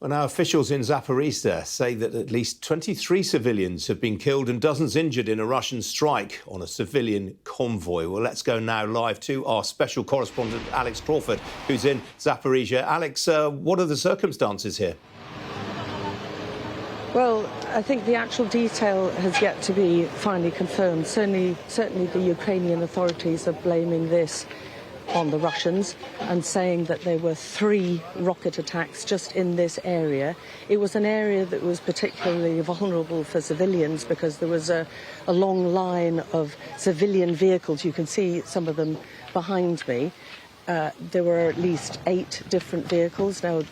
Well, now officials in Zaporizhzhia say that at least 23 civilians have been killed and dozens injured in a Russian strike on a civilian convoy. Well, let's go now live to our special correspondent, Alex Crawford, who's in Zaporizhzhia. Alex, what are the circumstances here? Well, I think the actual detail has yet to be finally confirmed. Certainly the Ukrainian authorities are blaming this on the Russians and saying that there were 3 rocket attacks just in this area. It was an area that was particularly vulnerable for civilians because there was a long line of civilian vehicles. You can see some of them behind me. There were at least 8 different vehicles. Now,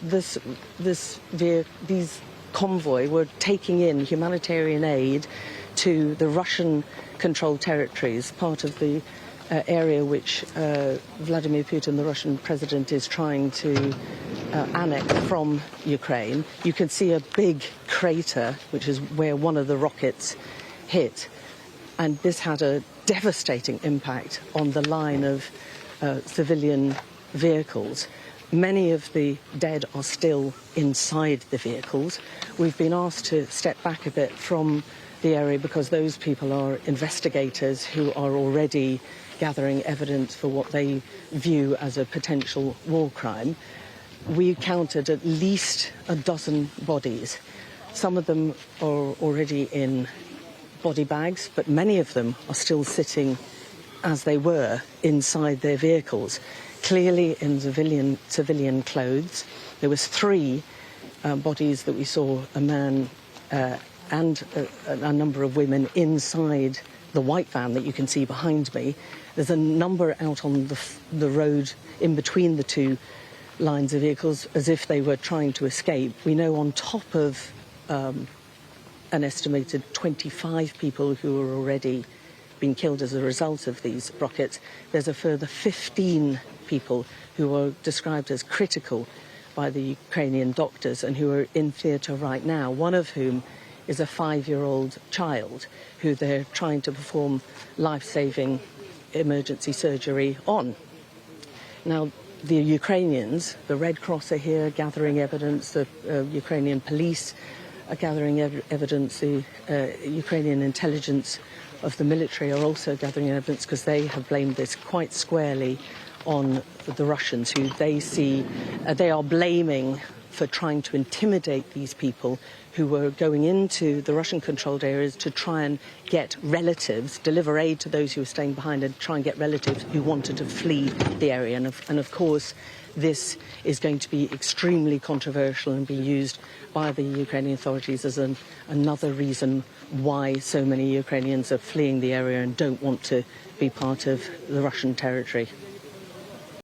these convoy were taking in humanitarian aid to the Russian-controlled territories, part of the area which Vladimir Putin, the Russian president, is trying to annex from Ukraine. You can see a big crater, which is where one of the rockets hit. And this had a devastating impact on the line of civilian vehicles. Many of the dead are still inside the vehicles. We've been asked to step back a bit from the area because those people are investigators who are already gathering evidence for what they view as a potential war crime. We counted at least a dozen bodies. Some of them are already in body bags, but many of them are still sitting as they were inside their vehicles, clearly in civilian clothes. There was 3 bodies that we saw, a man and a number of women inside the white van that you can see behind me. There's a number out on the road in between the 2 lines of vehicles as if they were trying to escape. We know on top of an estimated 25 people who are already been killed as a result of these rockets, there's a further 15 people who are described as critical by the Ukrainian doctors and who are in theatre right now, one of whom is a 5-year-old child who they're trying to perform life-saving emergency surgery on. Now, the Ukrainians, the Red Cross are here gathering evidence, the Ukrainian police are gathering evidence, the Ukrainian intelligence of the military are also gathering evidence because they have blamed this quite squarely on the Russians, who they see, they are blaming for trying to intimidate these people who were going into the Russian-controlled areas to try and get relatives, deliver aid to those who were staying behind and try and get relatives who wanted to flee the area. And of course, this is going to be extremely controversial and be used by the Ukrainian authorities as another reason why so many Ukrainians are fleeing the area and don't want to be part of the Russian territory.